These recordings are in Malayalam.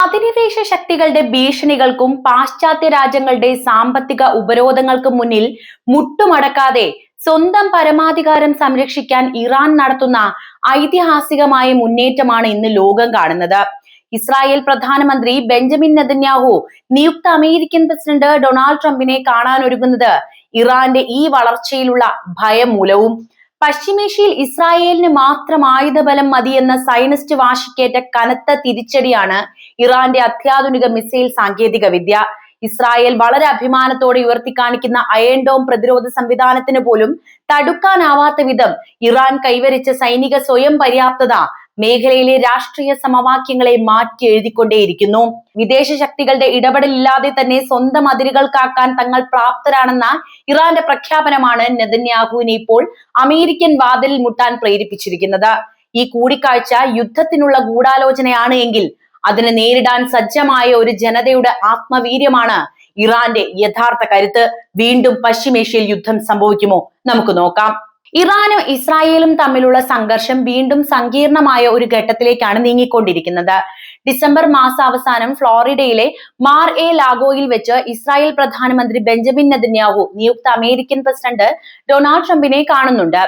അധിനിവേശ ശക്തികളുടെ ഭീഷണികൾക്കും പാശ്ചാത്യ രാജ്യങ്ങളുടെ സാമ്പത്തിക ഉപരോധങ്ങൾക്കും മുന്നിൽ മുട്ടുമടക്കാതെ സ്വന്തം പരമാധികാരം സംരക്ഷിക്കാൻ ഇറാൻ നടത്തുന്ന ഐതിഹാസികമായ മുന്നേറ്റമാണ് ഇന്ന് ലോകം കാണുന്നത്. ഇസ്രായേൽ പ്രധാനമന്ത്രി ബെഞ്ചമിൻ നെതന്യാഹു നിയുക്ത അമേരിക്കൻ പ്രസിഡന്റ് ഡൊണാൾഡ് ട്രംപിനെ കാണാനൊരുങ്ങുന്നത് ഇറാന്റെ ഈ വളർച്ചയിലുള്ള ഭയം മൂലവും. പശ്ചിമേഷ്യയിൽ ഇസ്രായേലിന് മാത്രം ആയുധബലം മതിയെന്ന സൈനിസ്റ്റ് വാശിക്കേറ്റ കനത്ത തിരിച്ചടിയാണ് ഇറാന്റെ അത്യാധുനിക മിസൈൽ സാങ്കേതിക വിദ്യ. ഇസ്രായേൽ വളരെ അഭിമാനത്തോടെ ഉയർത്തിക്കാണിക്കുന്ന അയൺ ഡോം പ്രതിരോധ സംവിധാനത്തിന് പോലും തടുക്കാനാവാത്ത വിധം ഇറാൻ കൈവരിച്ച സൈനിക സ്വയം പര്യാപ്തത മേഖലയിലെ രാഷ്ട്രീയ സമവാക്യങ്ങളെ മാറ്റി എഴുതിക്കൊണ്ടേയിരിക്കുന്നു. വിദേശ ശക്തികളുടെ ഇടപെടലില്ലാതെ തന്നെ സ്വന്തം അതിരുകൾ കാക്കാൻ തങ്ങൾ പ്രാപ്തരാണെന്ന ഇറാന്റെ പ്രഖ്യാപനമാണ് നെതന്യാഹുവിനെ ഇപ്പോൾ അമേരിക്കൻ വാതിലിൽ മുട്ടാൻ പ്രേരിപ്പിച്ചിരിക്കുന്നത്. ഈ കൂടിക്കാഴ്ച യുദ്ധത്തിനുള്ള ഗൂഢാലോചനയാണ് എങ്കിൽ അതിനെ നേരിടാൻ സജ്ജമായ ഒരു ജനതയുടെ ആത്മവീര്യമാണ് ഇറാന്റെ യഥാർത്ഥ കരുത്ത്. വീണ്ടും പശ്ചിമേഷ്യയിൽ യുദ്ധം സംഭവിക്കുമോ? നമുക്ക് നോക്കാം. ഇറാനും ഇസ്രായേലും തമ്മിലുള്ള സംഘർഷം വീണ്ടും സങ്കീർണമായ ഒരു ഘട്ടത്തിലേക്കാണ് നീങ്ങിക്കൊണ്ടിരിക്കുന്നത്. ഡിസംബർ മാസാവസാനം ഫ്ലോറിഡയിലെ മാർ എ ലാഗോയിൽ വെച്ച് ഇസ്രായേൽ പ്രധാനമന്ത്രി ബെഞ്ചമിൻ നെതന്യാഹു നിയുക്ത അമേരിക്കൻ പ്രസിഡന്റ് ഡൊണാൾഡ് ട്രംപിനെ കാണുന്നുണ്ട്.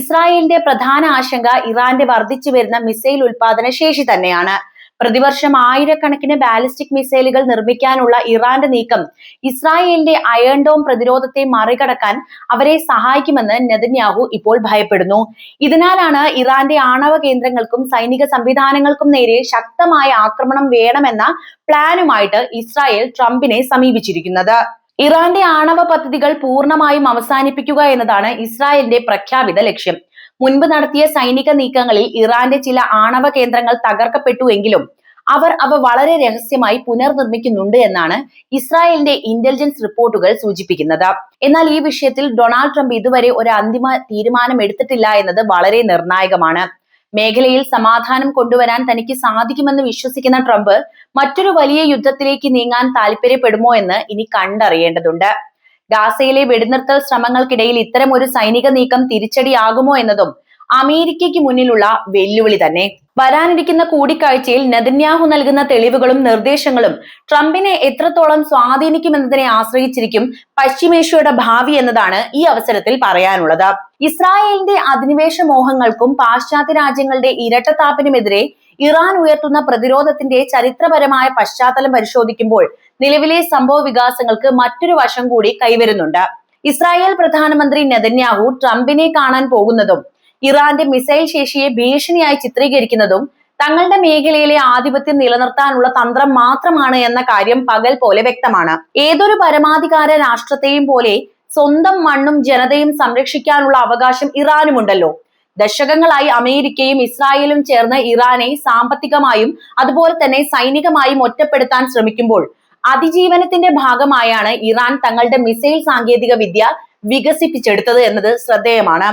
ഇസ്രായേലിന്റെ പ്രധാന ആശങ്ക ഇറാന്റെ വർദ്ധിച്ചു വരുന്ന മിസൈൽ ഉൽപാദന ശേഷി തന്നെയാണ്. പ്രതിവർഷം ആയിരക്കണക്കിന് ബാലിസ്റ്റിക് മിസൈലുകൾ നിർമ്മിക്കാനുള്ള ഇറാന്റെ നീക്കം ഇസ്രായേലിന്റെ അയൺ ഡോം പ്രതിരോധത്തെ മറികടക്കാൻ അവരെ സഹായിക്കുമെന്ന് നെതന്യാഹു ഇപ്പോൾ ഭയപ്പെടുന്നു. ഇതിനാലാണ് ഇറാന്റെ ആണവ കേന്ദ്രങ്ങൾക്കും സൈനിക സംവിധാനങ്ങൾക്കും നേരെ ശക്തമായ ആക്രമണം വേണമെന്ന പ്ലാനുമായിട്ട് ഇസ്രായേൽ ട്രംപിനെ സമീപിച്ചിരിക്കുന്നത്. ഇറാന്റെ ആണവ പദ്ധതികൾ പൂർണ്ണമായും അവസാനിപ്പിക്കുക എന്നതാണ് ഇസ്രായേലിന്റെ പ്രഖ്യാപിത ലക്ഷ്യം. മുൻപ് നടത്തിയ സൈനിക നീക്കങ്ങളിൽ ഇറാന്റെ ചില ആണവ കേന്ദ്രങ്ങൾ തകർക്കപ്പെട്ടു എങ്കിലും അവർ അവ വളരെ രഹസ്യമായി പുനർനിർമ്മിക്കുന്നുണ്ട് എന്നാണ് ഇസ്രായേലിന്റെ ഇന്റലിജൻസ് റിപ്പോർട്ടുകൾ സൂചിപ്പിക്കുന്നത്. എന്നാൽ ഈ വിഷയത്തിൽ ഡൊണാൾഡ് ട്രംപ് ഇതുവരെ ഒരു അന്തിമ തീരുമാനം എടുത്തിട്ടില്ല എന്നത് വളരെ നിർണായകമാണ്. മേഖലയിൽ സമാധാനം കൊണ്ടുവരാൻ തനിക്ക് സാധിക്കുമെന്ന് വിശ്വസിക്കുന്ന ട്രംപ് മറ്റൊരു വലിയ യുദ്ധത്തിലേക്ക് നീങ്ങാൻ താല്പര്യപ്പെടുമോ എന്ന് ഇനി കണ്ടറിയേണ്ടതുണ്ട്. ഗാസയിലെ വെടിനിർത്തൽ ശ്രമങ്ങൾക്കിടയിൽ ഇത്തരം ഒരു സൈനിക നീക്കം തിരിച്ചടിയാകുമോ എന്നതും അമേരിക്കയ്ക്ക് മുന്നിലുള്ള വെല്ലുവിളി തന്നെ. വരാനിരിക്കുന്ന കൂടിക്കാഴ്ചയിൽ നെതന്യാഹു നൽകുന്ന തെളിവുകളും നിർദ്ദേശങ്ങളും ട്രംപിനെ എത്രത്തോളം സ്വാധീനിക്കുമെന്നതിനെ ആശ്രയിച്ചിരിക്കും പശ്ചിമേഷ്യയുടെ ഭാവി എന്നതാണ് ഈ അവസരത്തിൽ പറയാനുള്ളത്. ഇസ്രായേലിന്റെ അധിനിവേശ മോഹങ്ങൾക്കും പാശ്ചാത്യ രാജ്യങ്ങളുടെ ഇരട്ടത്താപ്പിനുമെതിരെ ഇറാൻ ഉയർത്തുന്ന പ്രതിരോധത്തിന്റെ ചരിത്രപരമായ പശ്ചാത്തലം പരിശോധിക്കുമ്പോൾ നിലവിലെ സംഭവ വികാസങ്ങൾക്ക് മറ്റൊരു വശം കൂടി കൈവരുന്നുണ്ട്. ഇസ്രായേൽ പ്രധാനമന്ത്രി നെതന്യാഹു ട്രംപിനെ കാണാൻ പോകുന്നതും ഇറാന്റെ മിസൈൽ ശേഷിയെ ഭീഷണിയായി ചിത്രീകരിക്കുന്നതും തങ്ങളുടെ മേഖലയിലെ ആധിപത്യം നിലനിർത്താനുള്ള തന്ത്രം മാത്രമാണ് എന്ന കാര്യം പകൽ പോലെ വ്യക്തമാണ്. ഏതൊരു പരമാധികാര രാഷ്ട്രത്തെയും പോലെ സ്വന്തം മണ്ണും ജനതയും സംരക്ഷിക്കാനുള്ള അവകാശം ഇറാനുമുണ്ടല്ലോ. ദശകങ്ങളായി അമേരിക്കയും ഇസ്രായേലും ചേർന്ന് ഇറാനെ സാമ്പത്തികമായും അതുപോലെ തന്നെ സൈനികമായും ഒറ്റപ്പെടുത്താൻ ശ്രമിക്കുമ്പോൾ അതിജീവനത്തിന്റെ ഭാഗമായാണ് ഇറാൻ തങ്ങളുടെ മിസൈൽ സാങ്കേതിക വിദ്യ വികസിപ്പിച്ചെടുത്തത് എന്നത് ശ്രദ്ധേയമാണ്.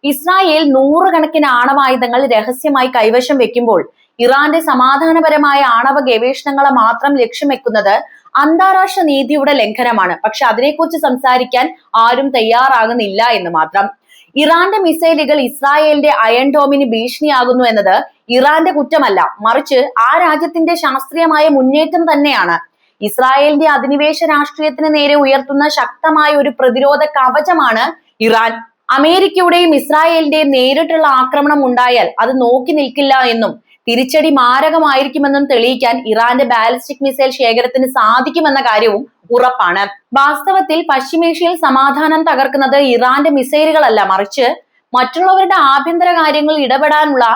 ഇസ്രായേൽ നൂറുകണക്കിന് ആണവായുധങ്ങൾ രഹസ്യമായി കൈവശം വെക്കുമ്പോൾ ഇറാന്റെ സമാധാനപരമായ ആണവ ഗവേഷണങ്ങളെ മാത്രം ലക്ഷ്യം വെക്കുന്നത് അന്താരാഷ്ട്ര നീതിയുടെ ലംഘനമാണ്. പക്ഷെ അതിനെക്കുറിച്ച് സംസാരിക്കാൻ ആരും തയ്യാറാകുന്നില്ല എന്ന് മാത്രം. ഇറാന്റെ മിസൈലുകൾ ഇസ്രായേലിന്റെ അയൺ ഡോമിന് ഭീഷണിയാകുന്നു എന്നത് ഇറാന്റെ കുറ്റമല്ല, മറിച്ച് ആ രാജ്യത്തിന്റെ ശാസ്ത്രീയമായ മുന്നേറ്റം തന്നെയാണ്. ഇസ്രായേലിന്റെ അധിനിവേശ രാഷ്ട്രീയത്തിന് നേരെ ഉയർത്തുന്ന ശക്തമായ ഒരു പ്രതിരോധ കവചമാണ് ഇറാൻ. അമേരിക്കയുടെയും ഇസ്രായേലിന്റെയും നേരിട്ടുള്ള ആക്രമണം ഉണ്ടായാൽ അത് നോക്കി നിൽക്കില്ല എന്നും തിരിച്ചടി മാരകമായിരിക്കുമെന്നും തെളിയിക്കാൻ ഇറാന്റെ ബാലിസ്റ്റിക് മിസൈൽ ശേഖരത്തിന് സാധിക്കുമെന്ന കാര്യവും ഉറപ്പാണ്. വാസ്തവത്തിൽ പശ്ചിമേഷ്യയിൽ സമാധാനം തകർക്കുന്നത് ഇറാന്റെ മിസൈലുകളല്ല, മറിച്ച് മറ്റുള്ളവരുടെ ആഭ്യന്തര കാര്യങ്ങളിൽ ഇടപെടാനുള്ള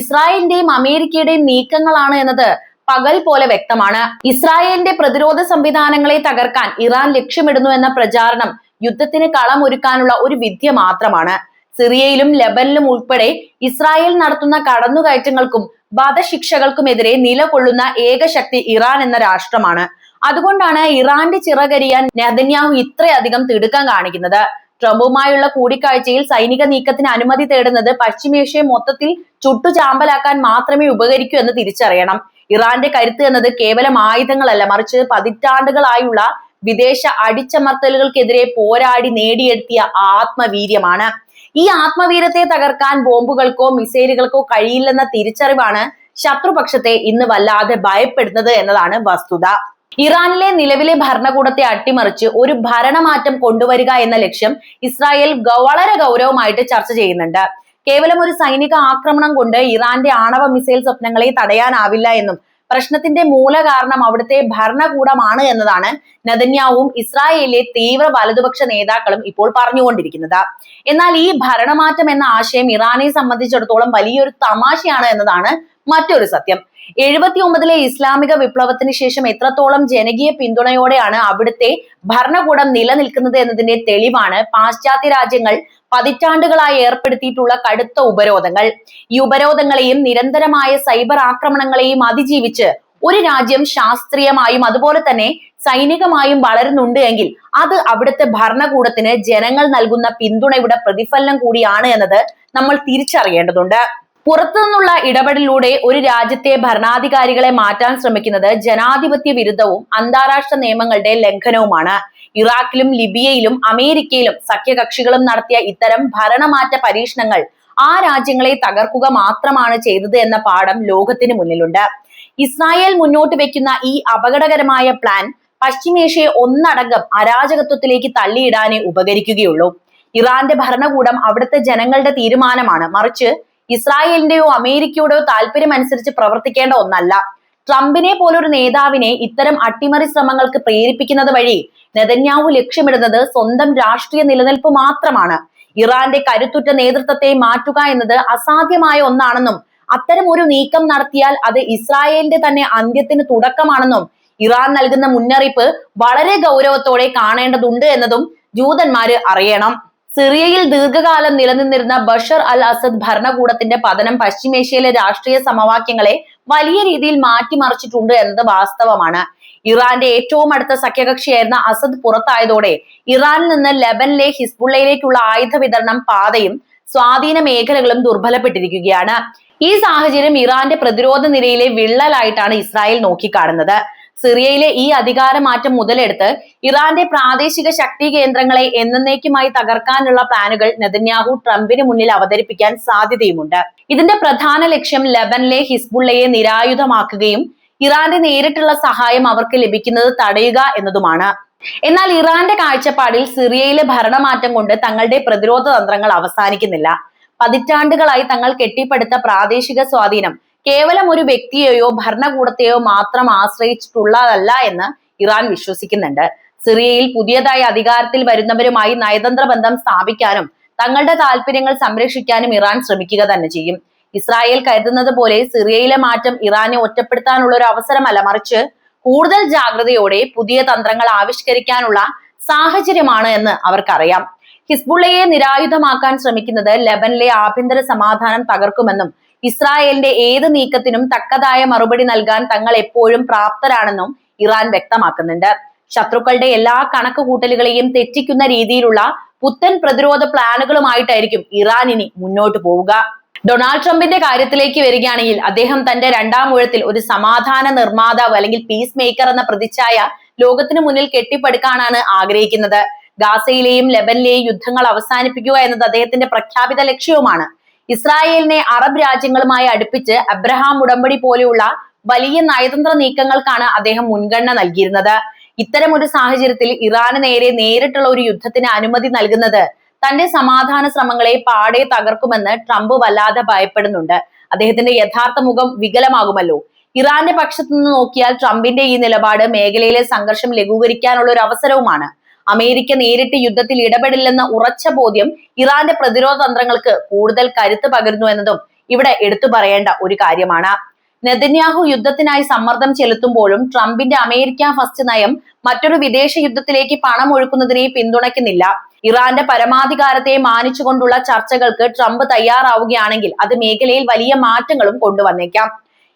ഇസ്രായേലിന്റെയും അമേരിക്കയുടെയും നീക്കങ്ങളാണ് എന്നത് പകൽ പോലെ വ്യക്തമാണ്. ഇസ്രായേലിന്റെ പ്രതിരോധ സംവിധാനങ്ങളെ തകർക്കാൻ ഇറാൻ ലക്ഷ്യമിടുന്നു എന്ന പ്രചാരണം യുദ്ധത്തിന് കളമൊരുക്കാനുള്ള ഒരു വിദ്യ മാത്രമാണ്. സിറിയയിലും ലെബനിലും ഉൾപ്പെടെ ഇസ്രായേൽ നടത്തുന്ന കടന്നുകയറ്റങ്ങൾക്കും വധശിക്ഷകൾക്കുമെതിരെ നിലകൊള്ളുന്ന ഏക ശക്തി ഇറാൻ എന്ന രാഷ്ട്രമാണ്. അതുകൊണ്ടാണ് ഇറാന്റെ ചിറകരിയാൻ നെതന്യാഹു ഇത്രയധികം തിടുക്കം കാണിക്കുന്നത്. ട്രംപുമായുള്ള കൂടിക്കാഴ്ചയിൽ സൈനിക നീക്കത്തിന് അനുമതി തേടുന്നത് പശ്ചിമേഷ്യയെ മൊത്തത്തിൽ ചുട്ടുചാമ്പലാക്കാൻ മാത്രമേ ഉപകരിക്കൂ എന്ന് തിരിച്ചറിയണം. ഇറാന്റെ കരുത്ത് എന്നത് കേവലം ആയുധങ്ങളല്ല, മറിച്ച് പതിറ്റാണ്ടുകളായുള്ള വിദേശ അടിച്ചമർത്തലുകൾക്കെതിരെ പോരാടി നേടിയെടുത്തിയ ആത്മവീര്യമാണ്. ഈ ആത്മവീര്യത്തെ തകർക്കാൻ ബോംബുകൾക്കോ മിസൈലുകൾക്കോ കഴിയില്ലെന്ന തിരിച്ചറിവാണ് ശത്രുപക്ഷത്തെ ഇന്ന് വല്ലാതെ ഭയപ്പെടുന്നത് എന്നതാണ് വസ്തുത. ഇറാനിലെ നിലവിലെ ഭരണകൂടത്തെ അട്ടിമറിച്ച് ഒരു ഭരണമാറ്റം കൊണ്ടുവരിക എന്ന ലക്ഷ്യം ഇസ്രായേൽ വളരെ ഗൗരവമായിട്ട് ചർച്ച ചെയ്യുന്നുണ്ട്. കേവലം ഒരു സൈനിക ആക്രമണം കൊണ്ട് ഇറാന്റെ ആണവ മിസൈൽ സ്വപ്നങ്ങളെ തടയാനാവില്ല എന്നും പ്രശ്നത്തിന്റെ മൂല കാരണം അവിടുത്തെ ഭരണകൂടമാണ് എന്നതാണ് നെതന്യാഹുവും ഇസ്രായേലിലെ തീവ്ര വലതുപക്ഷ നേതാക്കളും ഇപ്പോൾ പറഞ്ഞുകൊണ്ടിരിക്കുന്നത്. എന്നാൽ ഈ ഭരണമാറ്റം എന്ന ആശയം ഇറാനെ സംബന്ധിച്ചിടത്തോളം വലിയൊരു തമാശയാണ് എന്നതാണ് മറ്റൊരു സത്യം. 79-ലെ ഇസ്ലാമിക വിപ്ലവത്തിന് ശേഷം എത്രത്തോളം ജനകീയ പിന്തുണയോടെയാണ് അവിടുത്തെ ഭരണകൂടം നിലനിൽക്കുന്നത് എന്നതിന്റെ തെളിവാണ് പാശ്ചാത്യ രാജ്യങ്ങൾ പതിറ്റാണ്ടുകളായി ഏർപ്പെടുത്തിയിട്ടുള്ള കടുത്ത ഉപരോധങ്ങൾ. ഈ ഉപരോധങ്ങളെയും നിരന്തരമായ സൈബർ ആക്രമണങ്ങളെയും അതിജീവിച്ച് ഒരു രാജ്യം ശാസ്ത്രീയമായും അതുപോലെ തന്നെ സൈനികമായും വളരുന്നുണ്ട് എങ്കിൽ അത് അവിടുത്തെ ഭരണകൂടത്തിന് ജനങ്ങൾ നൽകുന്ന പിന്തുണയുടെ പ്രതിഫലനം കൂടിയാണ് എന്നത് നമ്മൾ തിരിച്ചറിയേണ്ടതുണ്ട്. പുറത്തുനിന്നുള്ള ഇടപെടലിലൂടെ ഒരു രാജ്യത്തെ ഭരണാധികാരികളെ മാറ്റാൻ ശ്രമിക്കുന്നത് ജനാധിപത്യ വിരുദ്ധവും അന്താരാഷ്ട്ര നിയമങ്ങളുടെ ലംഘനവുമാണ്. ഇറാഖിലും ലിബിയയിലും അമേരിക്കയിലും സഖ്യകക്ഷികളും നടത്തിയ ഇത്തരം ഭരണമാറ്റ പരീക്ഷണങ്ങൾ ആ രാജ്യങ്ങളെ തകർക്കുക മാത്രമാണ് ചെയ്തത് എന്ന പാഠം ലോകത്തിന് മുന്നിലുണ്ട്. ഇസ്രായേൽ മുന്നോട്ട് വെക്കുന്ന ഈ അപകടകരമായ പ്ലാൻ പശ്ചിമേഷ്യയെ ഒന്നടങ്കം അരാജകത്വത്തിലേക്ക് തള്ളിയിടാനേ ഉപകരിക്കുകയുള്ളൂ. ഇറാന്റെ ഭരണകൂടം അവിടുത്തെ ജനങ്ങളുടെ തീരുമാനമാണ്, മറിച്ച് ഇസ്രായേലിന്റെയോ അമേരിക്കയുടെയോ താല്പര്യം അനുസരിച്ച് പ്രവർത്തിക്കേണ്ട ഒന്നല്ല. ട്രംപിനെ പോലൊരു നേതാവിനെ ഇത്തരം അട്ടിമറി ശ്രമങ്ങൾക്ക് പ്രേരിപ്പിക്കുന്നത് വഴി നെതന്യാഹു ലക്ഷ്യമിടുന്നത് സ്വന്തം രാഷ്ട്രീയ നിലനിൽപ്പ് മാത്രമാണ്. ഇറാന്റെ കരുത്തുറ്റ നേതൃത്വത്തെ മാറ്റുക എന്നത് അസാധ്യമായ ഒന്നാണെന്നും അത്തരം ഒരു നീക്കം നടത്തിയാൽ അത് ഇസ്രായേലിന്റെ തന്നെ അന്ത്യത്തിന് തുടക്കമാണെന്നും ഇറാൻ നൽകുന്ന മുന്നറിയിപ്പ് വളരെ ഗൗരവത്തോടെ കാണേണ്ടതുണ്ട് എന്നതും ജൂതന്മാര് അറിയണം. സിറിയയിൽ ദീർഘകാലം നിലനിന്നിരുന്ന ബഷർ അൽ അസദ് ഭരണകൂടത്തിന്റെ പതനം പശ്ചിമേഷ്യയിലെ രാഷ്ട്രീയ സമവാക്യങ്ങളെ വലിയ രീതിയിൽ മാറ്റിമറിച്ചിട്ടുണ്ട് എന്നത് വാസ്തവമാണ്. ഇറാന്റെ ഏറ്റവും അടുത്ത സഖ്യകക്ഷിയായിരുന്ന അസദ് പുറത്തായതോടെ ഇറാനിൽ നിന്ന് ലെബനിലെ ഹിസ്ബുള്ളയിലേക്കുള്ള ആയുധ വിതരണം പാതയും സ്വാധീന മേഖലകളും ദുർബലപ്പെട്ടിരിക്കുകയാണ്. ഈ സാഹചര്യം ഇറാന്റെ പ്രതിരോധ നിരയിലെ വിള്ളലായിട്ടാണ് ഇസ്രായേൽ നോക്കിക്കാണുന്നത്. സിറിയയിലെ ഈ അധികാരമാറ്റം മുതലെടുത്ത് ഇറാന്റെ പ്രാദേശിക ശക്തി കേന്ദ്രങ്ങളെ എന്നേക്കുമായി തകർക്കാനുള്ള പ്ലാനുകൾ നെതന്യാഹു ട്രംപിന് മുന്നിൽ അവതരിപ്പിക്കാൻ സാധ്യതയുമുണ്ട്. ഇതിന്റെ പ്രധാന ലക്ഷ്യം ലെബനിലെ ഹിസ്ബുള്ളയെ നിരായുധമാക്കുകയും ഇറാന്റെ നേരിട്ടുള്ള സഹായം അവർക്ക് ലഭിക്കുന്നത് തടയുക എന്നതുമാണ്. എന്നാൽ ഇറാന്റെ കാഴ്ചപ്പാടിൽ സിറിയയിലെ ഭരണമാറ്റം കൊണ്ട് തങ്ങളുടെ പ്രതിരോധ തന്ത്രങ്ങൾ അവസാനിക്കുന്നില്ല. പതിറ്റാണ്ടുകളായി തങ്ങൾ കെട്ടിപ്പടുത്ത പ്രാദേശിക സ്വാധീനം കേവലം ഒരു വ്യക്തിയെയോ ഭരണകൂടത്തെയോ മാത്രം ആശ്രയിച്ചിട്ടുള്ളതല്ല എന്ന് ഇറാൻ വിശ്വസിക്കുന്നുണ്ട്. സിറിയയിൽ പുതിയതായി അധികാരത്തിൽ വരുന്നവരുമായി നയതന്ത്ര ബന്ധം സ്ഥാപിക്കാനും തങ്ങളുടെ താല്പര്യങ്ങൾ സംരക്ഷിക്കാനും ഇറാൻ ശ്രമിക്കുക തന്നെ ചെയ്യും. ഇസ്രായേൽ കരുതുന്നത് പോലെ സിറിയയിലെ മാറ്റം ഇറാനെ ഒറ്റപ്പെടുത്താനുള്ള ഒരു അവസരമല്ല, മറിച്ച് കൂടുതൽ ജാഗ്രതയോടെ പുതിയ തന്ത്രങ്ങൾ ആവിഷ്കരിക്കാനുള്ള സാഹചര്യമാണ് എന്ന് അവർക്കറിയാം. ഹിസ്ബുള്ളയെ നിരായുധമാക്കാൻ ശ്രമിക്കുന്നത് ലെബനിലെ ആഭ്യന്തര സമാധാനം തകർക്കുമെന്നും ഇസ്രായേലിന്റെ ഏത് നീക്കത്തിനും തക്കതായ മറുപടി നൽകാൻ തങ്ങൾ എപ്പോഴും പ്രാപ്തരാണെന്നും ഇറാൻ വ്യക്തമാക്കുന്നുണ്ട്. ശത്രുക്കളുടെ എല്ലാ കണക്കുകൂട്ടലുകളെയും തെറ്റിക്കുന്ന രീതിയിലുള്ള പുത്തൻ പ്രതിരോധ പ്ലാനുകളുമായിട്ടായിരിക്കും ഇറാൻ ഇനി മുന്നോട്ട് പോവുക. ഡൊണാൾഡ് ട്രംപിന്റെ കാര്യത്തിലേക്ക് വരികയാണെങ്കിൽ അദ്ദേഹം തന്റെ രണ്ടാം ഊഴത്തിൽ ഒരു സമാധാന നിർമ്മാതാവ് അല്ലെങ്കിൽ പീസ് മേക്കർ എന്ന പ്രതിച്ഛായ ലോകത്തിന് മുന്നിൽ കെട്ടിപ്പടുക്കാനാണ് ആഗ്രഹിക്കുന്നത്. ഗാസയിലെയും ലെബനിലെയും യുദ്ധങ്ങൾ അവസാനിപ്പിക്കുക എന്നത് അദ്ദേഹത്തിന്റെ പ്രഖ്യാപിത ലക്ഷ്യവുമാണ്. ഇസ്രായേലിനെ അറബ് രാജ്യങ്ങളുമായി അടുപ്പിച്ച് അബ്രഹാം ഉടമ്പടി പോലെയുള്ള വലിയ നയതന്ത്ര നീക്കങ്ങൾക്കാണ് അദ്ദേഹം മുൻഗണന നൽകിയിരുന്നത്. ഇത്തരം ഒരു സാഹചര്യത്തിൽ ഇറാന് നേരെ നേരിട്ടുള്ള ഒരു യുദ്ധത്തിന് അനുമതി നൽകുന്നത് തന്റെ സമാധാന ശ്രമങ്ങളെ പാടെ തകർക്കുമെന്ന് ട്രംപ് വല്ലാതെ ഭയപ്പെടുന്നുണ്ട്. അദ്ദേഹത്തിന്റെ യഥാർത്ഥ മുഖം വികലമാകുമല്ലോ. ഇറാന്റെ പക്ഷത്തു നിന്ന് നോക്കിയാൽ ട്രംപിന്റെ ഈ നിലപാട് മേഖലയിലെ സംഘർഷം ലഘൂകരിക്കാനുള്ള ഒരു അവസരവുമാണ്. അമേരിക്ക നേരിട്ട് യുദ്ധത്തിൽ ഇടപെടില്ലെന്ന ഉറച്ച ബോധ്യം ഇറാന്റെ പ്രതിരോധ തന്ത്രങ്ങൾക്ക് കൂടുതൽ കരുത്ത് പകരുന്നു എന്നതും ഇവിടെ എടുത്തു പറയേണ്ട ഒരു കാര്യമാണ്. നെതന്യാഹു യുദ്ധത്തിനായി സമ്മർദ്ദം ചെലുത്തുമ്പോഴും ട്രംപിന്റെ അമേരിക്ക ഫസ്റ്റ് നയം മറ്റൊരു വിദേശ യുദ്ധത്തിലേക്ക് പണം ഒഴുക്കുന്നതിനെ പിന്തുണയ്ക്കുന്നില്ല. ഇറാന്റെ പരമാധികാരത്തെ മാനിച്ചുകൊണ്ടുള്ള ചർച്ചകൾക്ക് ട്രംപ് തയ്യാറാവുകയാണെങ്കിൽ അത് മേഖലയിൽ വലിയ മാറ്റങ്ങളും കൊണ്ടുവന്നേക്കാം.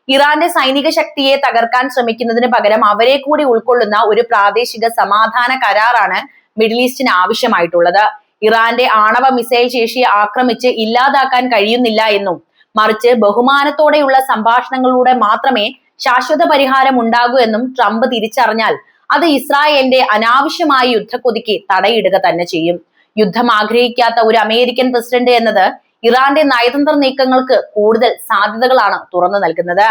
ഇറാന്റെ സൈനിക ശക്തിയെ തകർക്കാൻ ശ്രമിക്കുന്നതിന് പകരം അവരെ കൂടി ഉൾക്കൊള്ളുന്ന ഒരു പ്രാദേശിക സമാധാന കരാറാണ് മിഡിൽ ഈസ്റ്റിന് ആവശ്യമായിട്ടുള്ളത്. ഇറാന്റെ ആണവ മിസൈൽ ശേഷിയെ ആക്രമിച്ച് ഇല്ലാതാക്കാൻ കഴിയുന്നില്ല എന്നും മറിച്ച് ബഹുമാനത്തോടെയുള്ള സംഭാഷണങ്ങളിലൂടെ മാത്രമേ ശാശ്വത പരിഹാരം ഉണ്ടാകൂ എന്നും ട്രംപ് തിരിച്ചറിഞ്ഞാൽ അത് ഇസ്രായേലിന്റെ അനാവശ്യമായ യുദ്ധക്കൊതിക്ക് തടയിടുക തന്നെ ചെയ്യും. യുദ്ധം ആഗ്രഹിക്കാത്ത ഒരു അമേരിക്കൻ പ്രസിഡന്റ് എന്നത് ഇറാന്റെ നയതന്ത്ര നീക്കങ്ങൾക്ക് കൂടുതൽ സാധ്യതകളാണ് തുറന്നു നൽകുന്നത്.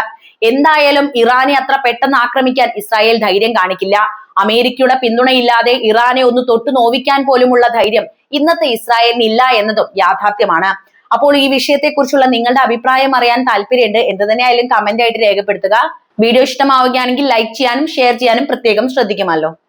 എന്തായാലും ഇറാനെ അത്ര പെട്ടെന്ന് ആക്രമിക്കാൻ ഇസ്രായേൽ ധൈര്യം കാണിക്കില്ല. അമേരിക്കയുടെ പിന്തുണയില്ലാതെ ഇറാനെ ഒന്ന് തൊട്ടു നോവിക്കാൻ പോലുമുള്ള ധൈര്യം ഇന്നത്തെ ഇസ്രായേലിന് ഇല്ല എന്നതും യാഥാർത്ഥ്യമാണ്. അപ്പോൾ ഈ വിഷയത്തെക്കുറിച്ചുള്ള നിങ്ങളുടെ അഭിപ്രായം അറിയാൻ താല്പര്യമുണ്ട്. എന്ത് തന്നെയായാലും കമന്റ് ആയിട്ട് രേഖപ്പെടുത്തുക. വീഡിയോ ഇഷ്ടമാവുകയാണെങ്കിൽ ലൈക്ക് ചെയ്യാനും ഷെയർ ചെയ്യാനും പ്രത്യേകം ശ്രദ്ധിക്കുമല്ലോ.